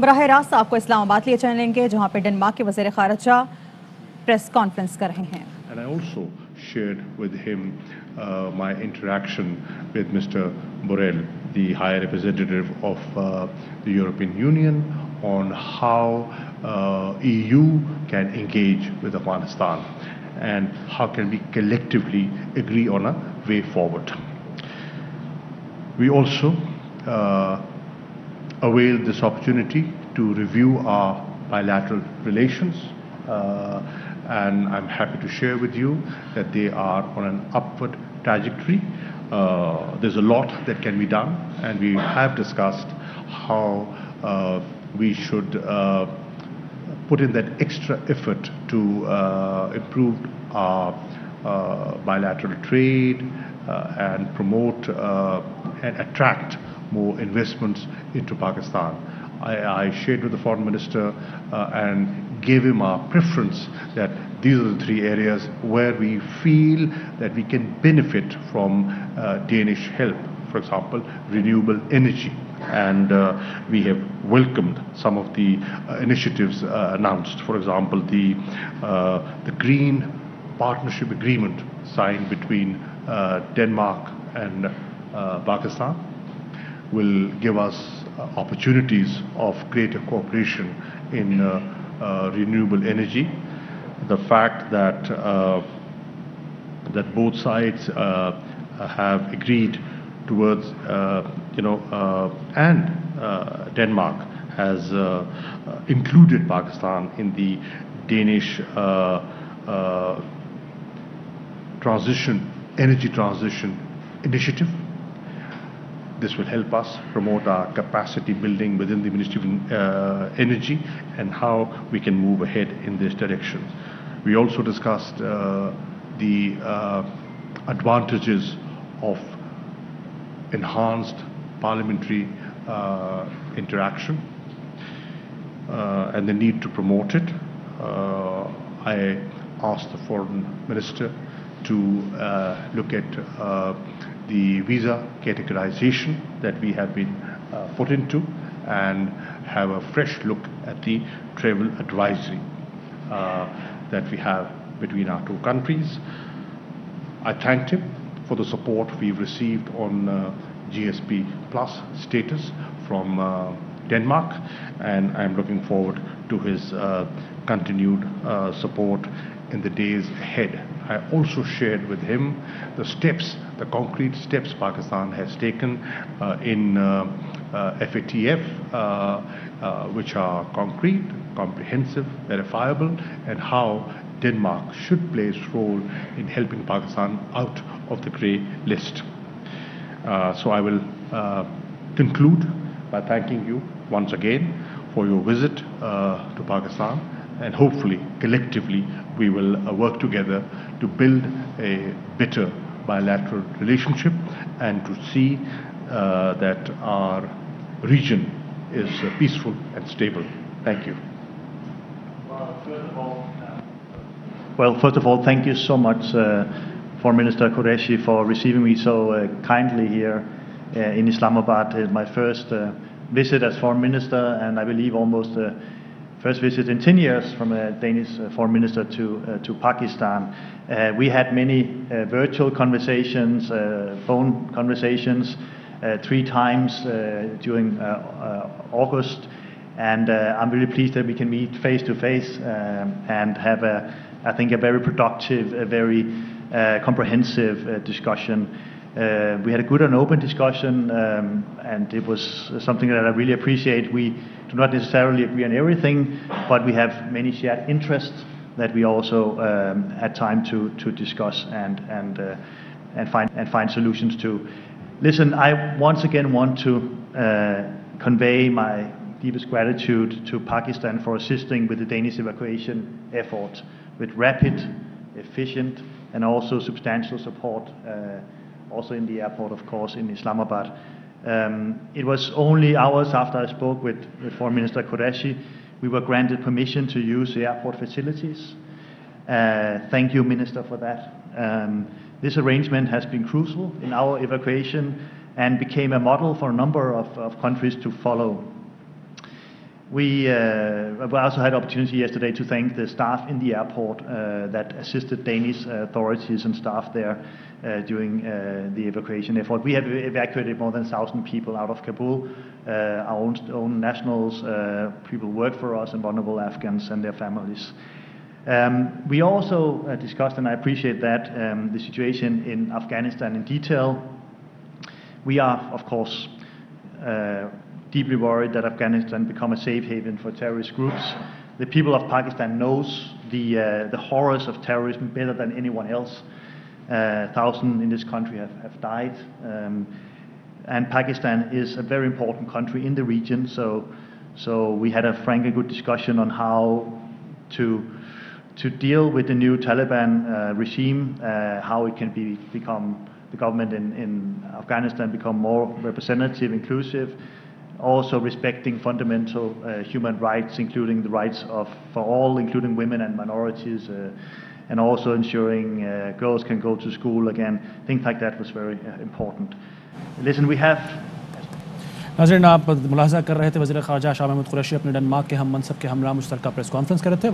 बराह रास्त आपको इस्लामाबाद लिए चलेंगे जहां पे डेनमार्क के वज़ीर ख़ारिजा प्रेस कॉन्फ्रेंस कर रहे हैं। And I also shared with him my interaction with Mr. Borrell, the High Representative of the European Union, on how EU can engage with Afghanistan and how can we collectively agree on a way forward. We also availed this opportunity to review our bilateral relations, and I'm happy to share with you that they are on an upward trajectory. There's a lot that can be done, and we have discussed how we should put in that extra effort to improve our bilateral trade and promote and attract more investments into Pakistan. I shared with the Foreign Minister and gave him our preference that these are the three areas where we feel that we can benefit from Danish help. For example, renewable energy. And we have welcomed some of the initiatives announced. For example, the Green Partnership Agreement signed between Denmark and Pakistan will give us opportunities of greater cooperation in renewable energy. The fact that that both sides have agreed towards, and Denmark has included Pakistan in the Danish energy transition initiative. This will help us promote our capacity building within the Ministry of Energy and how we can move ahead in this direction. We also discussed the advantages of enhanced parliamentary interaction and the need to promote it. I asked the Foreign Minister to look at the visa categorization that we have been put into and have a fresh look at the travel advisory that we have between our two countries. I thanked him for the support we've received on GSP Plus status from Denmark, and I'm looking forward to his continued support in the days ahead. I also shared with him the concrete steps Pakistan has taken in FATF, which are concrete, comprehensive, verifiable, and how Denmark should play its role in helping Pakistan out of the grey list. So I will conclude by thanking you once again for your visit to Pakistan, and hopefully, collectively, we will work together to build a better bilateral relationship and to see that our region is peaceful and stable. Thank you. Well, first of all, thank you so much, Foreign Minister Qureshi, for receiving me so kindly here in Islamabad. It's my first visit as Foreign Minister, and I believe almost first visit in 10 years from a Danish Foreign Minister to Pakistan. We had many virtual conversations, phone conversations, 3 times during August, and I'm really pleased that we can meet face to face and have I think a very productive, a very comprehensive discussion. We had a good and open discussion, and it was something that I really appreciate. We do not necessarily agree on everything, but we have many shared interests that we also had time to discuss and find solutions to. Listen, I once again want to convey my deepest gratitude to Pakistan for assisting with the Danish evacuation effort with rapid, efficient, and also substantial support, also in the airport, of course, in Islamabad. It was only hours after I spoke with Foreign Minister Qureshi, we were granted permission to use the airport facilities. Thank you, Minister, for that. This arrangement has been crucial in our evacuation and became a model for a number of countries to follow. We also had opportunity yesterday to thank the staff in the airport that assisted Danish authorities and staff there during the evacuation effort. We have evacuated more than 1,000 people out of Kabul, our own nationals, people who work for us, and vulnerable Afghans and their families. We also discussed, and I appreciate that, the situation in Afghanistan in detail. We are, of course, deeply worried that Afghanistan become a safe haven for terrorist groups. The people of Pakistan knows the horrors of terrorism better than anyone else. 1,000 in this country have died, and Pakistan is a very important country in the region. So we had a frank and good discussion on how to deal with the new Taliban regime, how it can become the government in Afghanistan become more representative, inclusive, also respecting fundamental human rights, including the rights for all, including women and minorities, and also ensuring girls can go to school again. Things like that was very important. Listen, we have. नाज़रीन, आप मुलाहज़ा कर रहे थे वज़ीर ख़ारजा शाह महमूद कुरैशी अपने Denmark के हम मनसब के हमरा मुश्तरका प्रेस कॉन्फ्रेंस कर रहे थे।